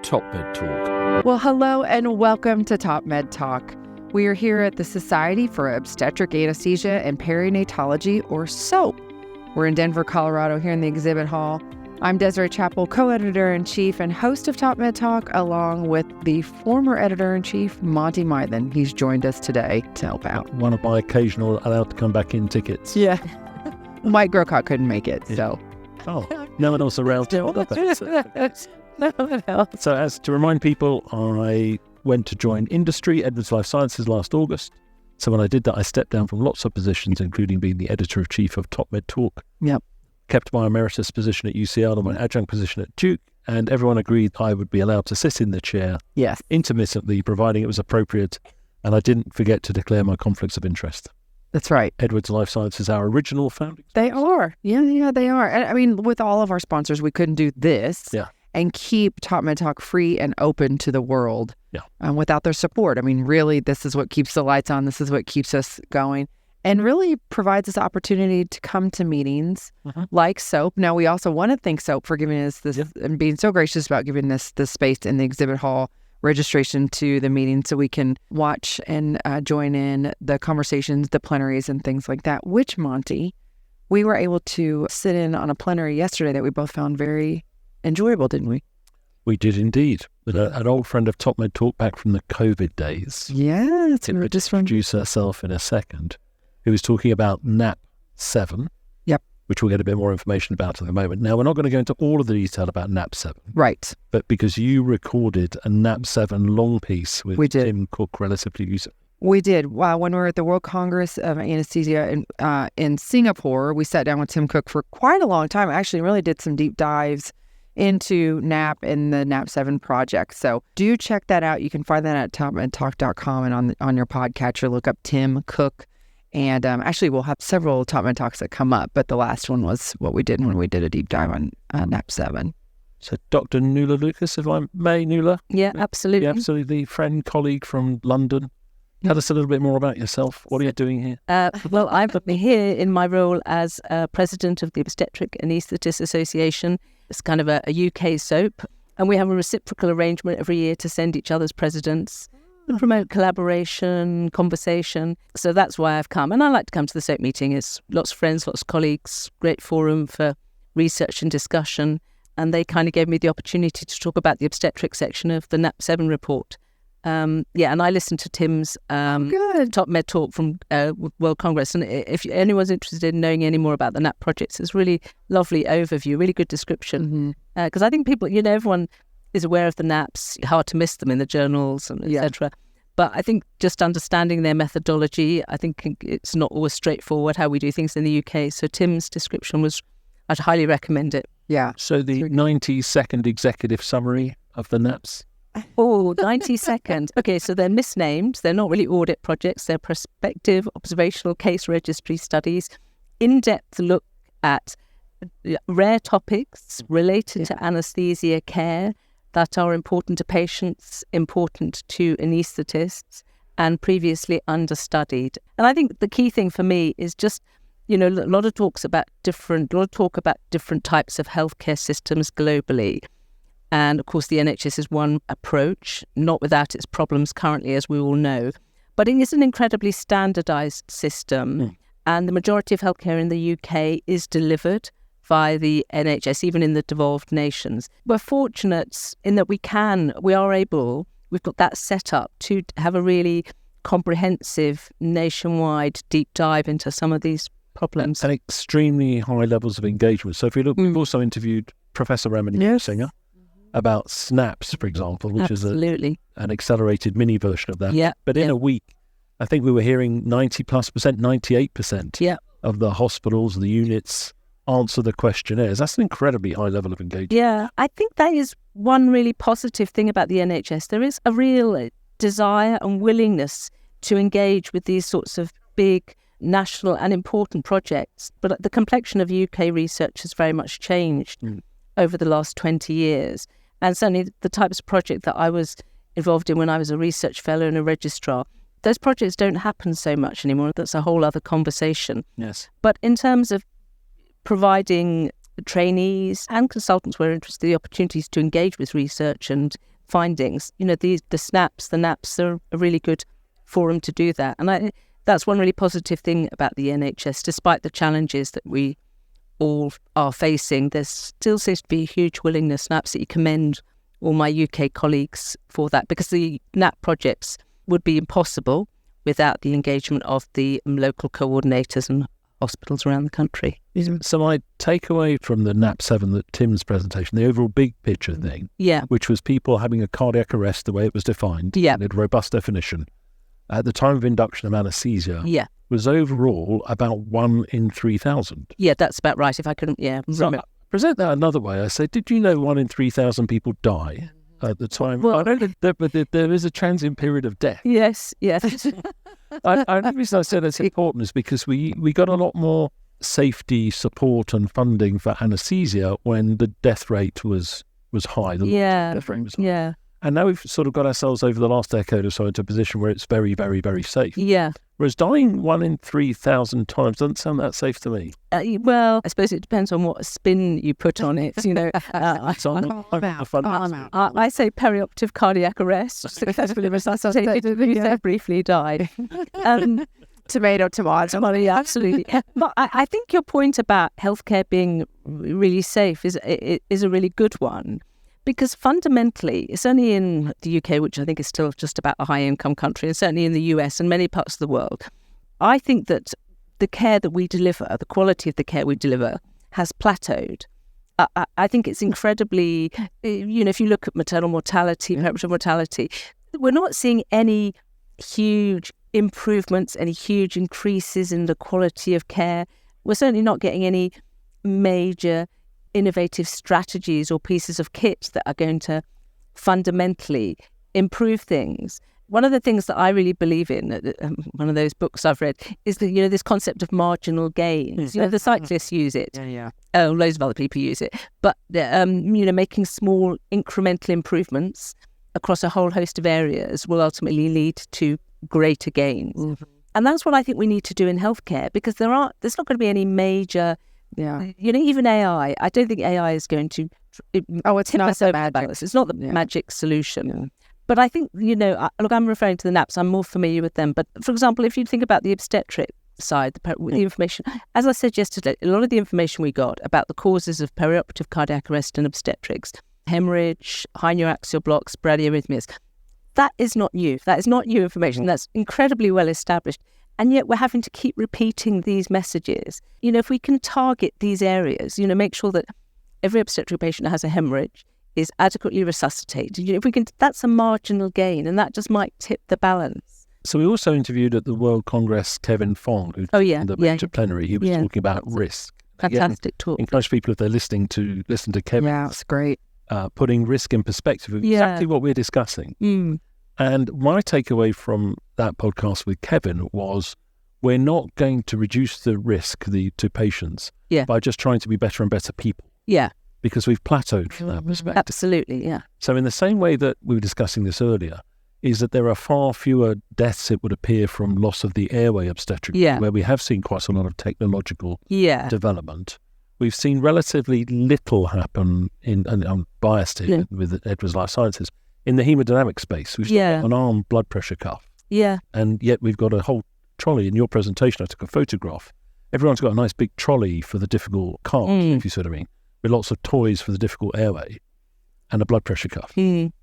TopMedTalk. Well, hello and welcome to TopMedTalk. We are here at the Society for Obstetric Anesthesia and Perinatology, or SOAP. We're in Denver, Colorado, here in the exhibit hall. I'm Desiree Chappell, co-editor-in-chief and host of TopMedTalk, along with the former editor-in-chief, Monty Mythen. He's joined us today to help out. One of my occasional allowed to come back in tickets. Yeah. Mike Grocott couldn't make it, so. Oh, no one else around to hold up. No one else. So as to remind people, I went to join industry, Edwards Life Sciences, last August. So when I did that, I stepped down from lots of positions, including being the editor-in-chief of TopMedTalk. Yep. Kept my emeritus position at UCL and my adjunct position at Duke, and everyone agreed I would be allowed to sit in the chair intermittently, providing it was appropriate, and I didn't forget to declare my conflicts of interest. That's right. Edwards Life Sciences, our original founding. They are. Yeah, they are. And I mean, with all of our sponsors, we couldn't do this and keep TopMedTalk free and open to the world without their support. I mean, really, this is what keeps the lights on. This is what keeps us going and really provides us opportunity to come to meetings like SOAP. Now, we also want to thank SOAP for giving us this and being so gracious about giving us this space in the exhibit hall registration to the meeting so we can watch and join in the conversations, the plenaries and things like that, which, Monty, we were able to sit in on a plenary yesterday that we both found very enjoyable, didn't we? We did indeed. With an old friend of TopMedTalk back from the COVID days. Yeah, to introduce herself in a second, who was talking about NAP7. Yep. Which we'll get a bit more information about in a moment. Now, we're not going to go into all of the detail about NAP7. Right. But because you recorded a NAP7 long piece with Tim Cook relatively recently. We did. When we were at the World Congress of Anesthesia in Singapore, we sat down with Tim Cook for quite a long time. I actually really did some deep dives into NAP and the NAP7 project. So do check that out. You can find that at topmedtalk.com and on your podcatcher, look up Tim Cook. And actually, we'll have several TopMedTalks that come up, but the last one was what we did when we did a deep dive on NAP7. So Dr. Nuala Lucas, if I may, Nuala? Yeah, absolutely. Yeah, absolutely. Friend, colleague from London. Tell us a little bit more about yourself. What are you doing here? Well, I'm here in my role as president of the Obstetric Anaesthetist Association. It's kind of a UK SOAP, and we have a reciprocal arrangement every year to send each other's presidents and promote collaboration, conversation. So that's why I've come. And I like to come to the SOAP meeting. It's lots of friends, lots of colleagues, great forum for research and discussion. And they kind of gave me the opportunity to talk about the obstetric section of the NAP7 report. And I listened to Tim's TopMedTalk from World Congress. And if anyone's interested in knowing any more about the NAP projects, it's really lovely overview, really good description. Because I think people, everyone is aware of the NAPs, hard to miss them in the journals and etc. But I think just understanding their methodology, I think it's not always straightforward how we do things in the UK. So Tim's description I'd highly recommend it. Yeah. So the 90-second executive summary of the NAPs. Oh, 90 seconds. Okay, so they're misnamed. They're not really audit projects. They're prospective observational case registry studies, in-depth look at rare topics related to anaesthesia care that are important to patients, important to anaesthetists, and previously understudied. And I think the key thing for me is just, a lot of talk about different types of healthcare systems globally. And of course, the NHS is one approach, not without its problems currently, as we all know. But it is an incredibly standardised system. And the majority of healthcare in the UK is delivered via the NHS, even in the devolved nations. We're fortunate in that we've got that set up to have a really comprehensive nationwide deep dive into some of these problems. And extremely high levels of engagement. So if you look, we've also interviewed Professor Emily Singer about SNAPS, for example, which is an accelerated mini version of that. Yeah. But in a week, I think we were hearing 98% of the hospitals, the units, answer the questionnaires. That's an incredibly high level of engagement. Yeah, I think that is one really positive thing about the NHS. There is a real desire and willingness to engage with these sorts of big national and important projects. But the complexion of UK research has very much changed over the last 20 years. And certainly the types of project that I was involved in when I was a research fellow and a registrar, those projects don't happen so much anymore. That's a whole other conversation. Yes. But in terms of providing trainees and consultants were interested in the opportunities to engage with research and findings. The SNAPs, the NAPs are a really good forum to do that. And that's one really positive thing about the NHS. Despite the challenges that we all are facing, there still seems to be a huge willingness, and I absolutely commend all my UK colleagues for that, because the NAP projects would be impossible without the engagement of the local coordinators and hospitals around the country. So my takeaway from the NAP 7, that Tim's presentation, the overall big picture thing, which was people having a cardiac arrest the way it was defined, and a robust definition, at the time of induction of anaesthesia, was overall about 1 in 3,000. Yeah, that's about right. If I couldn't, So I present that another way. I say, did you know 1 in 3,000 people die at the time? Well, I don't know, but there is a transient period of death. Yes. The reason I said it's important is because we got a lot more safety support and funding for anaesthesia when the death rate was high. The death rate was high. Yeah. And now we've sort of got ourselves over the last decade or so into a position where it's very, very, very safe. Yeah. Whereas dying 1 in 3,000 times doesn't sound that safe to me. Well, I suppose it depends on what spin you put on it. I say perioperative cardiac arrest, successfully resuscitated, briefly died. Tomato, absolutely. But I think your point about healthcare being really safe is a really good one. Because fundamentally, certainly in the UK, which I think is still just about a high-income country, and certainly in the US and many parts of the world, I think that the care that we deliver, the quality of the care we deliver, has plateaued. I think it's incredibly, if you look at maternal mortality, perinatal mortality, we're not seeing any huge improvements, any huge increases in the quality of care. We're certainly not getting any major innovative strategies or pieces of kit that are going to fundamentally improve things. One of the things that I really believe in, one of those books I've read, is that, this concept of marginal gains. The cyclists use it. Loads of other people use it. But, making small incremental improvements across a whole host of areas will ultimately lead to greater gains. Mm-hmm. And that's what I think we need to do in healthcare, because there's not going to be any major... even AI. I don't think AI is going to. It's not the magic. It's not the magic solution. Yeah. But I think look, I'm referring to the NAPs. I'm more familiar with them. But for example, if you think about the obstetric side, the information, as I said yesterday, a lot of the information we got about the causes of perioperative cardiac arrest and obstetrics, hemorrhage, high neuraxial blocks, bradyarrhythmias, that is not new. That is not new information. That's incredibly well established. And yet we're having to keep repeating these messages. If we can target these areas, make sure that every obstetric patient who has a hemorrhage is adequately resuscitated. If we can, that's a marginal gain, and that just might tip the balance. So we also interviewed at the World Congress Kevin Fong, who's in the major plenary. He was talking about risk. Fantastic talk. Encourage people, if they're listening, to listen to Kevin. Yeah, it's great. Putting risk in perspective of exactly what we're discussing. Mm. And my takeaway from that podcast with Kevin was, we're not going to reduce the risk to patients by just trying to be better and better people. Yeah. Because we've plateaued from that perspective. Absolutely, yeah. So in the same way that we were discussing this earlier, is that there are far fewer deaths, it would appear, from loss of the airway obstetric, where we have seen quite a lot of technological development. We've seen relatively little happen and I'm biased here with Edwards Life Sciences, in the hemodynamic space. We've got an arm blood pressure cuff. Yeah. And yet we've got a whole trolley. In your presentation, I took a photograph. Everyone's got a nice big trolley for the difficult cart, if you see what I mean, with lots of toys for the difficult airway and a blood pressure cuff.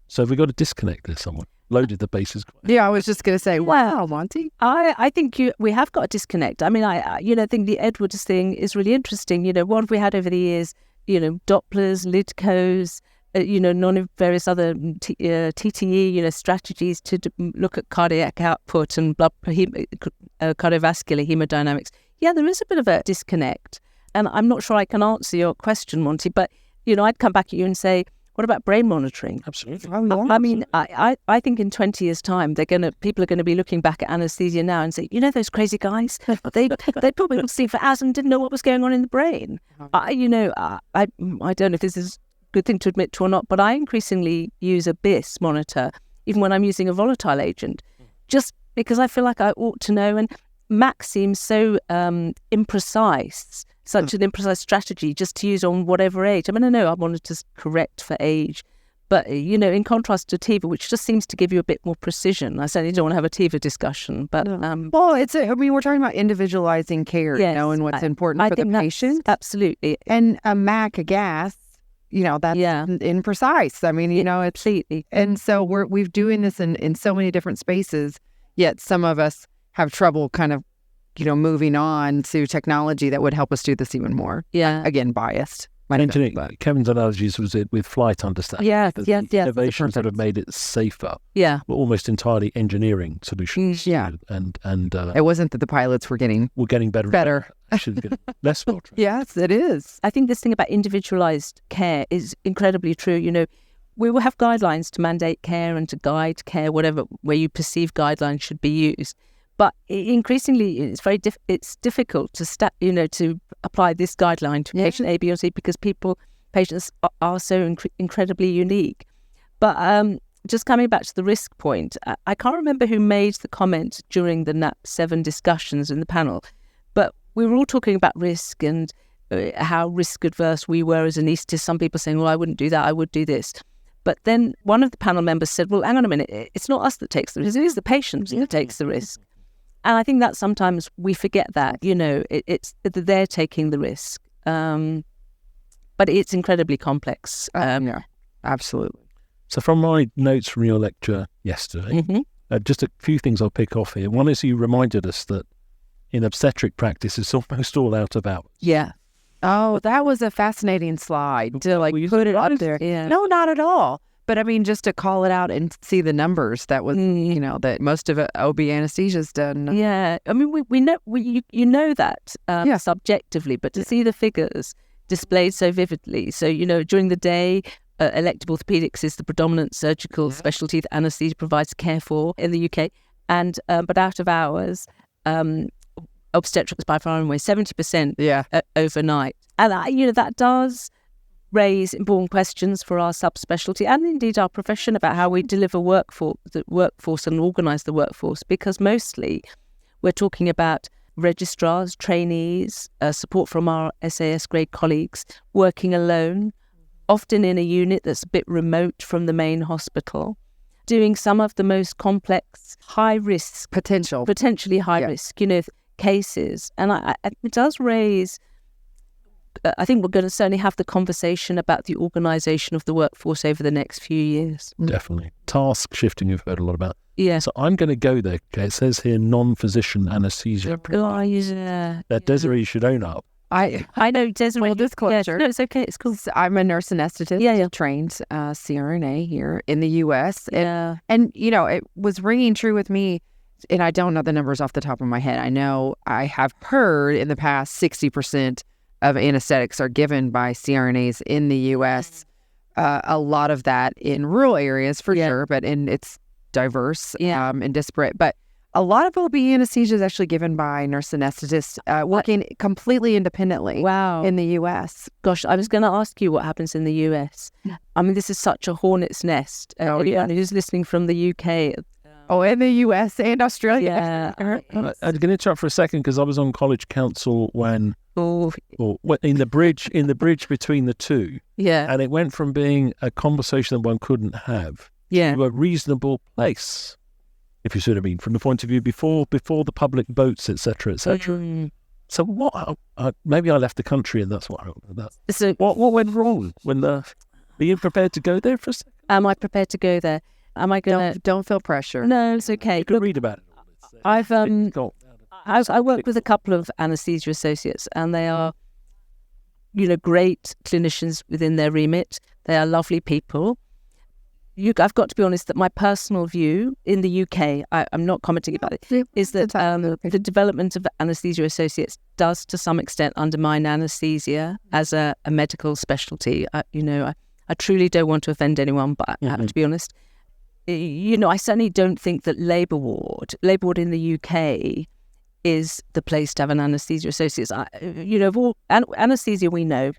So have we got to disconnect this somewhere? Loaded the bases. I was just going to say, wow, Monty. I think we have got to disconnect. I mean, I think the Edwards thing is really interesting. What have we had over the years? Dopplers, LIDCOs, various other TTE, strategies to look at cardiac output and cardiovascular hemodynamics. Yeah, there is a bit of a disconnect. And I'm not sure I can answer your question, Monty, but, I'd come back at you and say, what about brain monitoring? Absolutely. I mean, I think in 20 years' time, people are going to be looking back at anaesthesia now and say, those crazy guys, they probably would sleep for hours and didn't know what was going on in the brain. I don't know if this is a good thing to admit to or not, but I increasingly use a BIS monitor, even when I'm using a volatile agent, just because I feel like I ought to know. And Max seems so imprecise. such an imprecise strategy just to use on whatever age. I mean, I know I wanted to correct for age, but, in contrast to TIVA, which just seems to give you a bit more precision. I certainly don't want to have a TIVA discussion, but... Well, we're talking about individualizing care, knowing what's important for the patient. Absolutely. And a MAC, a gas, that's imprecise. I mean, it's... Completely. And so we're doing this in so many different spaces, yet some of us have trouble kind of, moving on to technology that would help us do this even more. Yeah. Again, biased. Kevin's analogies was it with flight understanding. Yeah. Innovations that have made it safer. Yeah. Were almost entirely engineering solutions. Yeah. And it wasn't that the pilots were getting better. Better. Should get less well trained. Yes, it is. I think this thing about individualized care is incredibly true. We will have guidelines to mandate care and to guide care, whatever, where you perceive guidelines should be used. But increasingly, it's difficult to apply this guideline to patient A, B, or C because patients are so incredibly unique. But just coming back to the risk point, I can't remember who made the comment during the NAP7 discussions in the panel, but we were all talking about risk and how risk adverse we were as anaesthetists. Some people saying, well, I wouldn't do that, I would do this. But then one of the panel members said, well, hang on a minute, it's not us that takes the risk, it is the patient that takes the risk. And I think that sometimes we forget that, it's that they're taking the risk. But it's incredibly complex. Yeah, absolutely. So from my notes from your lecture yesterday, just a few things I'll pick off here. One is you reminded us that in obstetric practice, it's almost all out of hours. Yeah. Oh, that was a fascinating slide to put it up there. Yeah. No, not at all. But I mean, just to call it out and see the numbers, that was, that most of it OB anesthesia's done. Yeah. I mean, we know, you know that subjectively, but to see the figures displayed so vividly. So, during the day, elective orthopedics is the predominant surgical specialty that anaesthesia provides care for in the UK. And, but out of hours, obstetrics by far and away 70% overnight. And, that does raise important questions for our subspecialty and indeed our profession about how we deliver the workforce and organise the workforce, because mostly we're talking about registrars, trainees, support from our SAS grade colleagues, working alone, often in a unit that's a bit remote from the main hospital, doing some of the most complex, high-risk, potentially high-risk, cases. And it does raise... I think we're going to certainly have the conversation about the organisation of the workforce over the next few years. Definitely. Task shifting, you've heard a lot about. Yeah. So I'm going to go there. Okay, it says here non-physician anaesthesia. Oh, yeah. That Desiree should own up. I know Desiree. Well, disclosure. Yeah, no, it's okay. It's cool. So I'm a nurse anesthetist, trained CRNA here in the U.S. Yeah. And it was ringing true with me, and I don't know the numbers off the top of my head. I know I have heard in the past 60% of anesthetics are given by CRNAs in the U.S. A lot of that in rural areas for sure, but it's diverse and disparate. But a lot of OB anesthesia is actually given by nurse anesthetists working completely independently in the U.S. Gosh, I was going to ask you what happens in the U.S. I mean, this is such a hornet's nest. Anyone who's listening from the U.K. In the U.S. and Australia. Yeah. I'm going to interrupt for a second because I was on college council when... in the bridge between the two. Yeah. And it went from being a conversation that one couldn't have to a reasonable place, if you see what I mean, from the point of view before the public votes, etc., etc. So what? Maybe I left the country, and that's what I remember. So what went wrong? Are you prepared to go there for a second? Am I prepared to go there? Am I going to? Don't feel pressure. No, it's okay. You can read about it. I work with a couple of anaesthesia associates, and they are, great clinicians within their remit. They are lovely people. I've got to be honest that my personal view in the UK, I'm not commenting about it, is that the development of anaesthesia associates does to some extent undermine anaesthesia as a medical specialty. I truly don't want to offend anyone, but I have to be honest. I certainly don't think that labour ward in the UK is the place to have an anaesthesia associate. Anaesthesia we know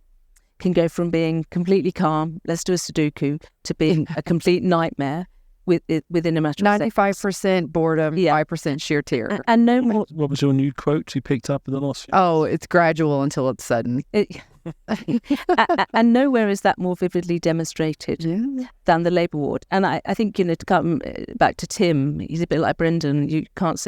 can go from being completely calm, let's do a Sudoku, to being a complete nightmare within a matter of 95% boredom, 5% sheer terror. And no more. What was your new quote you picked up in the last few? Oh, it's gradual until it's sudden. And nowhere is that more vividly demonstrated than the labour ward. And I think, to come back to Tim, he's a bit like Brendan. You can't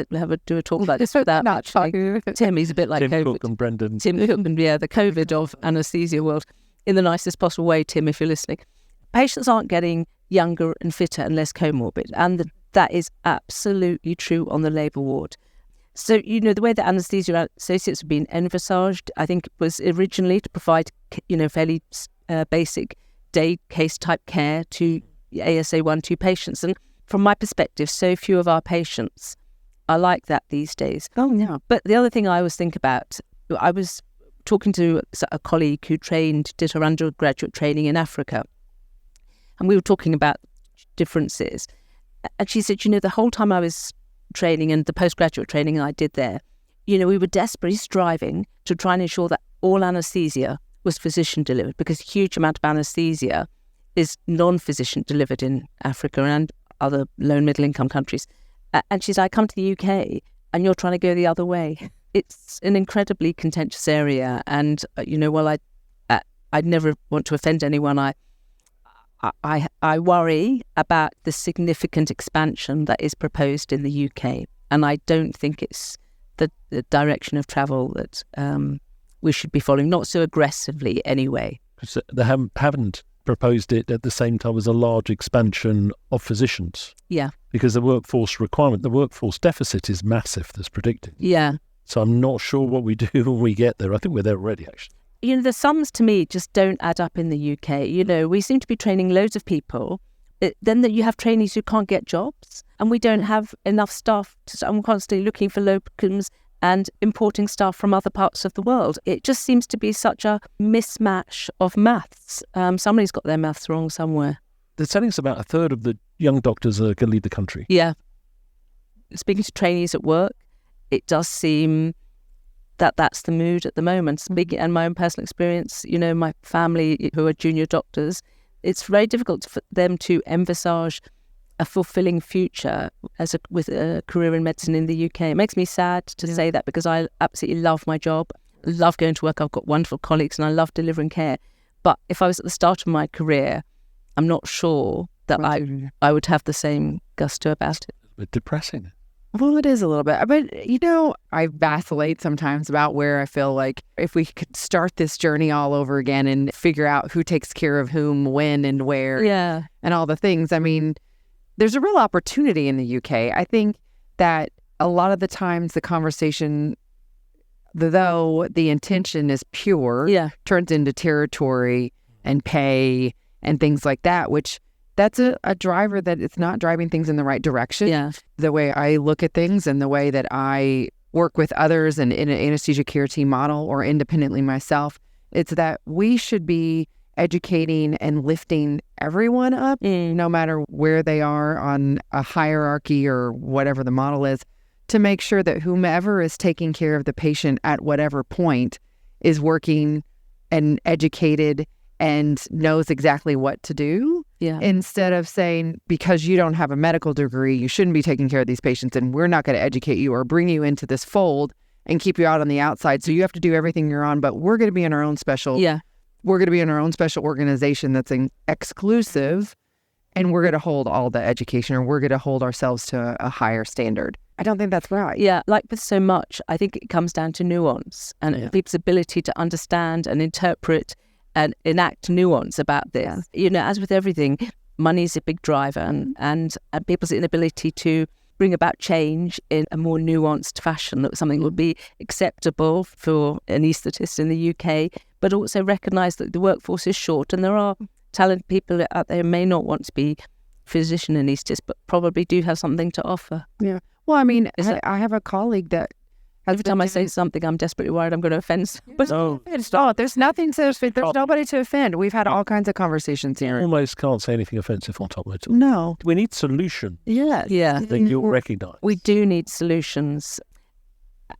do a talk like this without not talking. Tim. He's a bit like Tim COVID. Cook and Brendan. Tim Cook and the COVID of anaesthesia world, in the nicest possible way, Tim, if you're listening. Patients aren't getting younger and fitter and less comorbid, and that is absolutely true on the labour ward. So, the way that anaesthesia associates have been envisaged, I think, was originally to provide, fairly basic day case type care to ASA 1-2 patients. And from my perspective, so few of our patients are like that these days. Oh, yeah. But the other thing I always think about, I was talking to a colleague who did her undergraduate training in Africa. And we were talking about differences. And she said, the whole time I was training and the postgraduate training I did there, we were desperately striving to try and ensure that all anaesthesia was physician delivered, because a huge amount of anaesthesia is non-physician delivered in Africa and other low and middle income countries. And she said, I come to the UK and you're trying to go the other way. It's an incredibly contentious area. And, I'd never want to offend anyone. I worry about the significant expansion that is proposed in the UK, and I don't think it's the direction of travel that we should be following, not so aggressively anyway. Because they haven't proposed it at the same time as a large expansion of physicians. Yeah. Because the workforce deficit is massive, that's predicted. Yeah. So I'm not sure what we do when we get there. I think we're there already, actually. The sums to me just don't add up in the UK. We seem to be training loads of people. Then that you have trainees who can't get jobs, and we don't have enough staff. I'm constantly looking for locums and importing staff from other parts of the world. It just seems to be such a mismatch of maths. Somebody's got their maths wrong somewhere. They're telling us about a third of the young doctors are going to leave the country. Yeah. Speaking to trainees at work, it does seem that's the mood at the moment. And my own personal experience, my family who are junior doctors, it's very difficult for them to envisage a fulfilling future with a career in medicine in the UK. It makes me sad to say that, because I absolutely love my job, love going to work. I've got wonderful colleagues and I love delivering care. But if I was at the start of my career, I'm not sure that I would have the same gusto about it. It's a bit depressing. Well, it is a little bit. But, I vacillate sometimes about where I feel like if we could start this journey all over again and figure out who takes care of whom, when, and where, and all the things. I mean, there's a real opportunity in the UK. I think that a lot of the times the conversation, though the intention is pure, turns into territory and pay and things like that, which... that's a driver that it's not driving things in the right direction. Yeah. The way I look at things and the way that I work with others and in an anesthesia care team model or independently myself, it's that we should be educating and lifting everyone up, no matter where they are on a hierarchy or whatever the model is, to make sure that whomever is taking care of the patient at whatever point is working and educated and knows exactly what to do. Yeah. Instead of saying, because you don't have a medical degree, you shouldn't be taking care of these patients, and we're not going to educate you or bring you into this fold and keep you out on the outside. So you have to do everything you're on, but we're going to be in our own special. We're going to be in our own special organization that's exclusive, and we're going to hold all the education, or we're going to hold ourselves to a higher standard. I don't think that's right. Yeah, like with so much, I think it comes down to nuance and people's ability to understand and interpret and enact nuance about this. As with everything, money is a big driver, and people's inability to bring about change in a more nuanced fashion, that something would be acceptable for anaesthetists in the UK, but also recognise that the workforce is short and there are talented people out there who may not want to be physician anaesthetists, but probably do have something to offer. Yeah. Well, I mean, I have a colleague that every time I say something, I'm desperately worried I'm going to offend. But no, there's nothing to offend. There's nobody to offend. We've had all kinds of conversations here. I almost can't say anything offensive on TopMedTalk. No. We need solutions. Yeah. That you'll recognise. We do need solutions.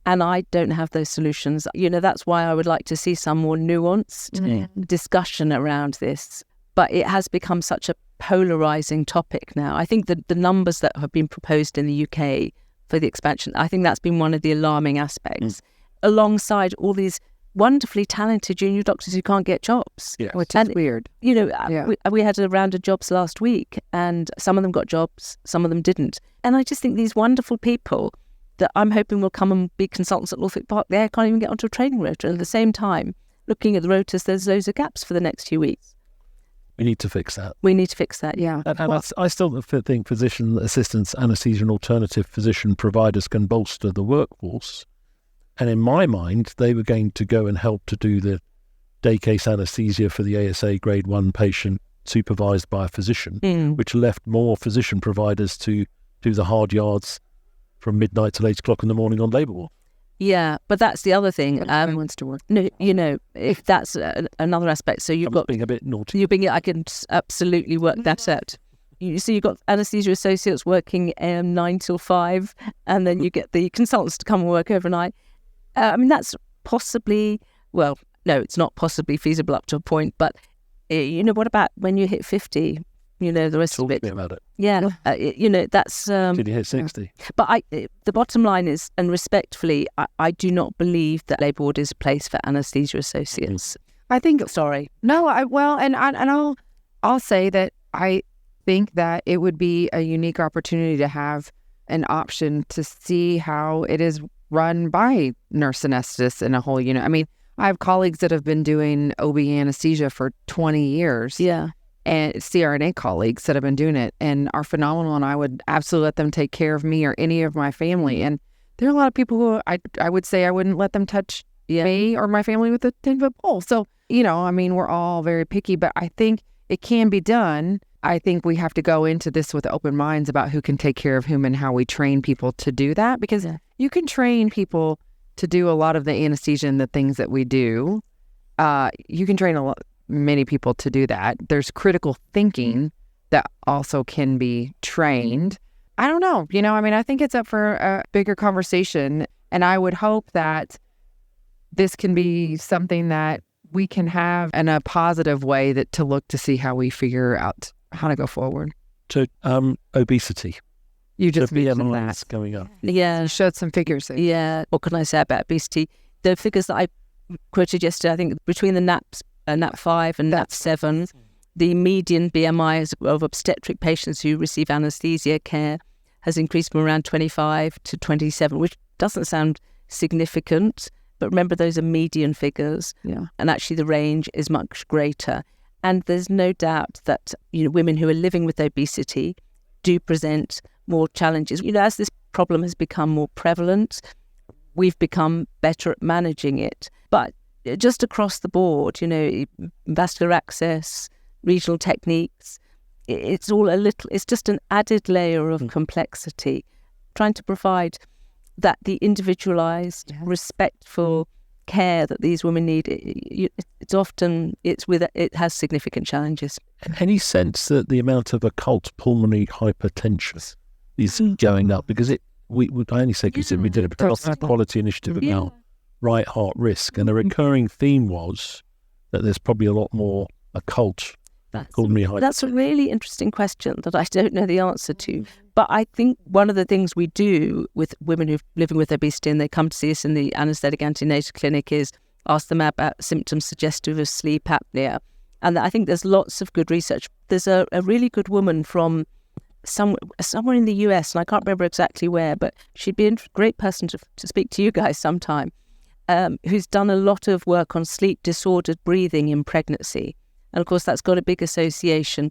And I don't have those solutions. That's why I would like to see some more nuanced discussion around this. but it has become such a polarising topic now. I think the numbers that have been proposed in the UK for the expansion, I think that's been one of the alarming aspects, alongside all these wonderfully talented junior doctors who can't get jobs. Yes. Which is weird. We had a round of jobs last week, and some of them got jobs, some of them didn't. And I just think these wonderful people that I'm hoping will come and be consultants at Northwick Park, they can't even get onto a training rota. And at the same time, looking at the rotas, there's loads of gaps for the next few weeks. We need to fix that. Yeah. And I still think physician assistants, anaesthesia and alternative physician providers can bolster the workforce. And in my mind, they were going to go and help to do the day case anaesthesia for the ASA grade 1 patient supervised by a physician, which left more physician providers to do the hard yards from midnight till 8 o'clock in the morning on labour ward. Yeah, but that's the other thing. Wants to work. No, if that's another aspect. So you've got being a bit naughty. I can absolutely work that out. So you've got anaesthesia associates working 9 till 5, and then you get the consultants to come and work overnight. That's possibly, well, no, it's not possibly feasible up to a point, but, what about when you hit 50, the rest of it? Talk to me about it. Yeah, that's... Did you hit 60? But the bottom line is, and respectfully, I do not believe that labour ward is a place for anaesthesia associates. I think... Sorry. No, I'll say that I think that it would be a unique opportunity to have an option to see how it is run by nurse anesthetists in a whole unit. I mean, I have colleagues that have been doing OB anesthesia for 20 years. Yeah. And CRNA colleagues that have been doing it and are phenomenal, and I would absolutely let them take care of me or any of my family. And there are a lot of people who I would say I wouldn't let them touch me or my family with a 10-foot pole. So, we're all very picky, but I think it can be done. I think we have to go into this with open minds about who can take care of whom and how we train people to do that, because you can train people to do a lot of the anesthesia and the things that we do. You can train many people to do that. There's critical thinking that also can be trained. I don't know. I think it's up for a bigger conversation, and I would hope that this can be something that we can have in a positive way to look to see how we figure out how to go forward. So, obesity. You just mentioned that. Going up. Yeah. You showed some figures. Yeah. What can I say about obesity? The figures that I quoted yesterday, I think between the NAP5 and NAP7, the median BMI of obstetric patients who receive anaesthesia care has increased from around 25 to 27, which doesn't sound significant, but remember those are median figures. Yeah. And actually the range is much greater. And there's no doubt that women who are living with obesity do present more challenges. As this problem has become more prevalent, we've become better at managing it. But just across the board, vascular access, regional techniques, it's just an added layer of complexity, trying to provide that the individualized, respectful care that these women need. It has significant challenges. Any sense that the amount of occult pulmonary hypertension is going up? Because I only say because we did a quality initiative about right heart risk, and a recurring theme was that there's probably a lot more occult pulmonary hypertension. That's a really interesting question that I don't know the answer to. But I think one of the things we do with women who are living with obesity and they come to see us in the anaesthetic antenatal clinic is ask them about symptoms suggestive of sleep apnea. And I think there's lots of good research. There's a really good woman from somewhere in the US, and I can't remember exactly where, but she'd be a great person to speak to you guys sometime, who's done a lot of work on sleep disordered breathing in pregnancy. And of course, that's got a big association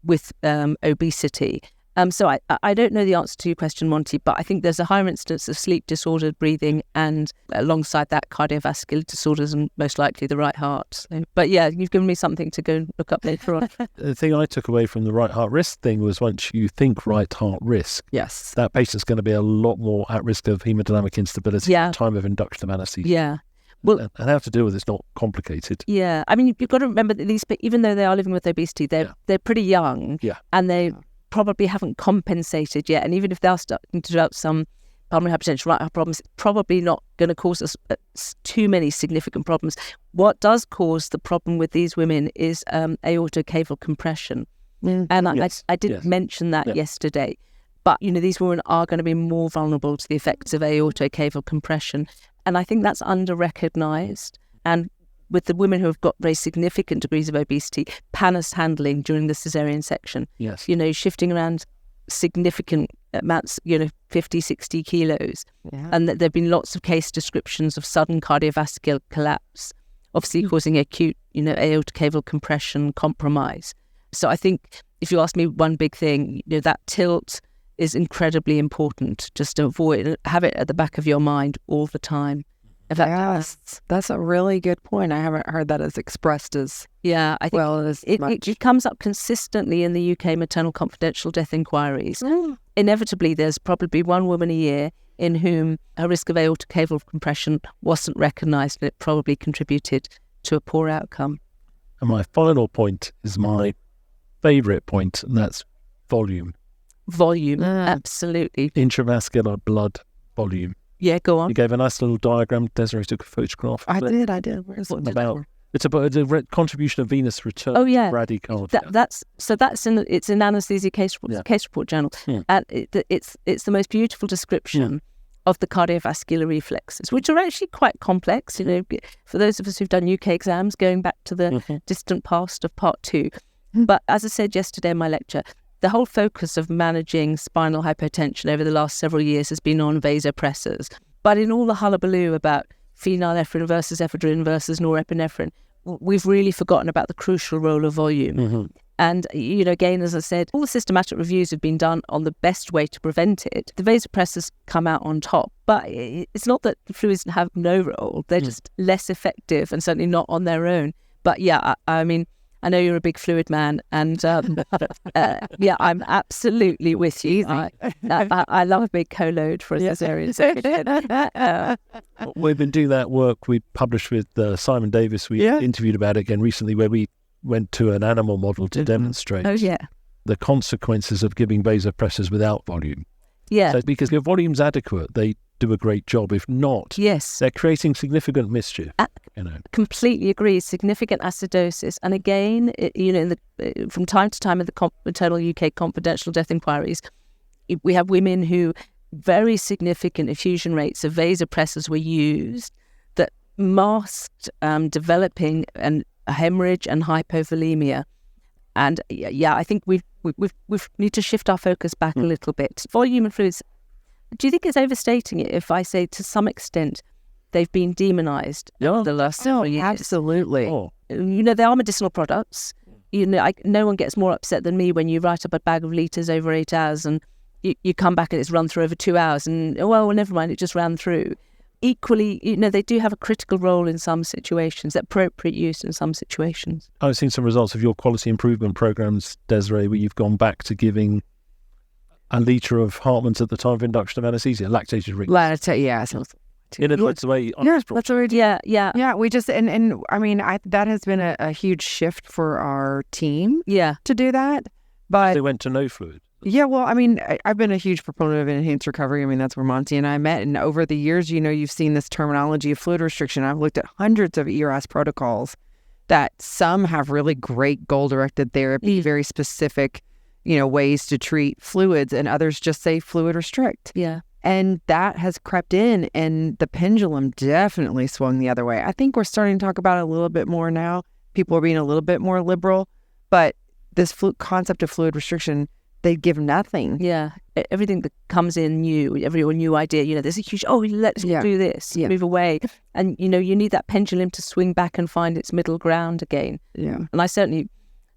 with obesity. So I don't know the answer to your question, Monty, but I think there's a higher incidence of sleep disordered breathing and alongside that cardiovascular disorders and most likely the right heart. So, but yeah, you've given me something to go look up later on. The thing I took away from the right heart risk thing was once you think right heart risk, yes, that patient's going to be a lot more at risk of hemodynamic instability at the time of induction of anaesthesia. Yeah. Well, and how to deal with it's not complicated. Yeah. I mean, you've got to remember that these, even though they are living with obesity, they're pretty young. Yeah. And they probably haven't compensated yet. And even if they are starting to develop some pulmonary hypertension, right heart problems, probably not going to cause us too many significant problems. What does cause the problem with these women is aortocaval compression. And I didn't mention that yesterday. But, these women are going to be more vulnerable to the effects of aortocaval compression. And I think that's under-recognised. And with the women who have got very significant degrees of obesity, pannus handling during the caesarean section, shifting around significant amounts, 50, 60 kilos. Yeah. And there have been lots of case descriptions of sudden cardiovascular collapse, obviously causing acute, aortocaval compression compromise. So I think if you ask me one big thing, that tilt is incredibly important, just to avoid, have it at the back of your mind all the time. Yes, that's a really good point. I haven't heard that as expressed as I think it comes up consistently in the UK maternal confidential death inquiries. Inevitably, there's probably one woman a year in whom a risk of aortocaval compression wasn't recognised, and it probably contributed to a poor outcome. And my final point is my favourite point, and that's volume. Absolutely. Intravascular blood volume. Yeah, go on. You gave a nice little diagram. Desiree took a photograph. I did. Where's it about? It's about a contribution of venous return. Oh yeah, bradycardia. It's in Anesthesia case report journal, and it's the most beautiful description of the cardiovascular reflexes, which are actually quite complex. For those of us who've done UK exams, going back to the distant past of part 2. But as I said yesterday in my lecture, the whole focus of managing spinal hypotension over the last several years has been on vasopressors. But in all the hullabaloo about phenylephrine versus ephedrine versus norepinephrine, we've really forgotten about the crucial role of volume. And, again, as I said, all the systematic reviews have been done on the best way to prevent it. The vasopressors come out on top. But it's not that the fluids have no role. They're just less effective and certainly not on their own. But, I mean, I know you're a big fluid man, and I'm absolutely with you. I love a big co-load for a cesarean section. We've been doing that work we published with Simon Davis. We interviewed about it again recently, where we went to an animal model to demonstrate the consequences of giving vasopressors without volume. Yeah. So because if volume's adequate, they do a great job. If not, they're creating significant mischief. Completely agree. Significant acidosis, and again, from time to time in the maternal UK confidential death inquiries, we have women who very significant effusion rates of vasopressors were used that masked developing a hemorrhage and hypovolemia. And I think we need to shift our focus back a little bit. Volume and fluids. Do you think it's overstating it if I say to some extent they've been demonised over the last several years? Absolutely. They are medicinal products. No one gets more upset than me when you write up a bag of litres over 8 hours and you come back and it's run through over 2 hours and, well, never mind, it just ran through. Equally, they do have a critical role in some situations, appropriate use in some situations. I've seen some results of your quality improvement programs, Desiree, where you've gone back to giving a litre of Hartmann's at the time of induction of anaesthesia, lactated rings. In a that's the way. That's what we do. Yeah. We just and I mean, that has been a huge shift for our team. Yeah, to do that. But they went to no fluid. Yeah, well, I mean, I've been a huge proponent of enhanced recovery. I mean, that's where Monty and I met. And over the years, you've seen this terminology of fluid restriction. I've looked at hundreds of ERS protocols that some have really great goal-directed therapy, very specific, ways to treat fluids, and others just say fluid restrict. Yeah. And that has crept in, and the pendulum definitely swung the other way. I think we're starting to talk about it a little bit more now. People are being a little bit more liberal, but this concept of fluid restriction, they give nothing. Yeah. Everything that comes in new, every new idea, there's a huge, let's do this, move away. And, you need that pendulum to swing back and find its middle ground again. Yeah. And I certainly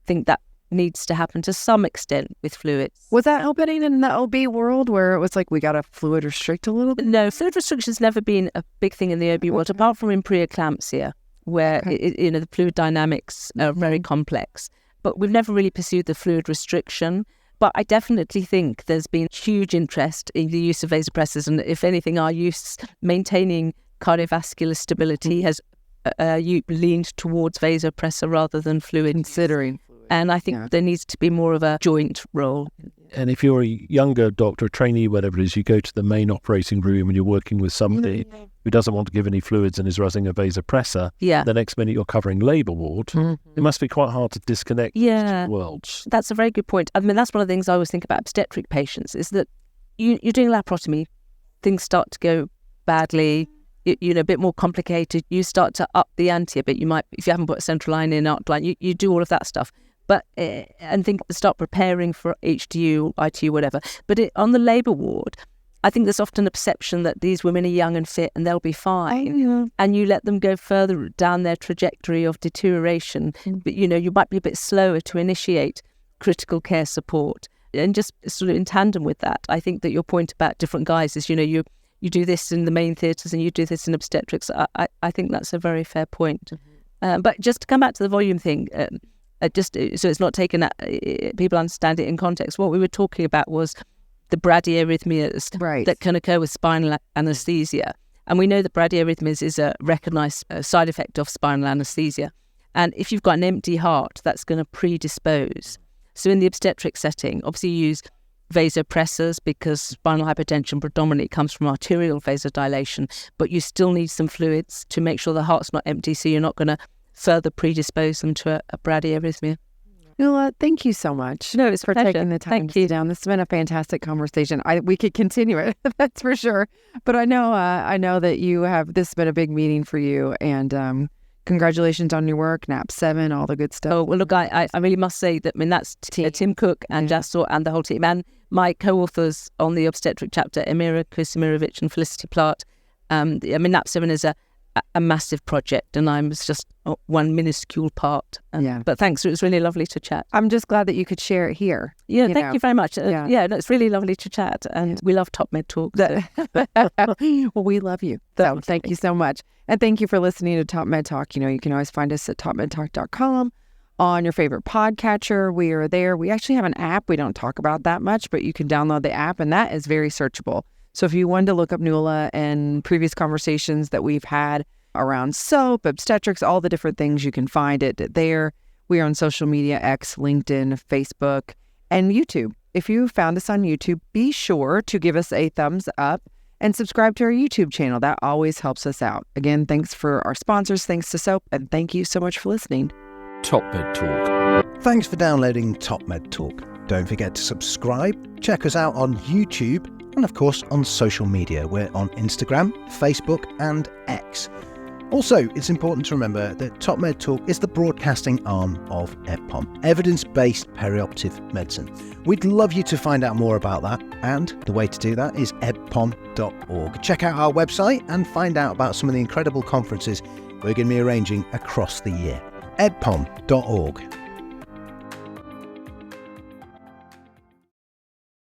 think that needs to happen to some extent with fluids. Was that happening in the OB world where it was like we got to fluid restrict a little bit? No, fluid restriction has never been a big thing in the OB world, apart from in preeclampsia, where, the fluid dynamics are very complex. But we've never really pursued the fluid restriction. But I definitely think there's been huge interest in the use of vasopressors, and if anything, our use maintaining cardiovascular stability has leaned towards vasopressor rather than fluid. Considering fluid. And I think there needs to be more of a joint role. And if you're a younger doctor, a trainee, whatever it is, you go to the main operating room and you're working with somebody who doesn't want to give any fluids and is using a vasopressor. The next minute you're covering labour ward. It must be quite hard to disconnect these worlds. That's a very good point. I mean, that's one of the things I always think about obstetric patients is that you're doing laparotomy, things start to go badly, a bit more complicated. You start to up the ante a bit. You might, if you haven't put a central line in, arc line, you do all of that stuff. But and start preparing for HDU, ITU, whatever. But on the labour ward, I think there's often a perception that these women are young and fit and they'll be fine. And you let them go further down their trajectory of deterioration. But, you might be a bit slower to initiate critical care support. And just sort of in tandem with that, I think that your point about different guises, you do this in the main theatres and you do this in obstetrics. I think that's a very fair point. But just to come back to the volume thing, just so it's not taken that people understand it in context. What we were talking about was the bradyarrhythmias that can occur with spinal anaesthesia, and we know that bradyarrhythmias is a recognised side effect of spinal anaesthesia. And if you've got an empty heart, that's going to predispose. So in the obstetric setting, obviously you use vasopressors because spinal hypertension predominantly comes from arterial vasodilation, but you still need some fluids to make sure the heart's not empty, so you're not going to further predispose them to a bradyarrhythmia. Nuala, thank you so much. No, it's for taking the time to sit down. This has been a fantastic conversation. We could continue it, that's for sure. But I know that this has been a big meeting for you, and congratulations on your work, NAP7, all the good stuff. Oh, well, look, I really must say that, that's Tim Cook and Jastor and the whole team, and my co-authors on the obstetric chapter, Emira Kusimirovic and Felicity Platt. NAP7 is a massive project, and I'm just one minuscule part. But thanks, it was really lovely to chat. I'm just glad that you could share it here. Thank you very much. It's really lovely to chat, and we love TopMedTalk. Well, we love you. So thank you so much. And thank you for listening to TopMedTalk. You can always find us at TopMedTalk.com on your favorite podcatcher. We are there. We actually have an app. We don't talk about that much, but you can download the app, and that is very searchable. So if you wanted to look up Nuala and previous conversations that we've had around soap, obstetrics, all the different things, you can find it there. We are on social media, X, LinkedIn, Facebook, and YouTube. If you found us on YouTube, be sure to give us a thumbs up and subscribe to our YouTube channel. That always helps us out. Again, thanks for our sponsors, thanks to soap, and thank you so much for listening. TopMedTalk. Thanks for downloading TopMedTalk. Don't forget to subscribe, check us out on YouTube, and of course on social media. We're on Instagram, Facebook and X. Also, it's important to remember that TopMedTalk is the broadcasting arm of EBPOM, evidence-based perioperative medicine. We'd love you to find out more about that, and the way to do that is ebpom.org. Check out our website and find out about some of the incredible conferences we're going to be arranging across the year. ebpom.org.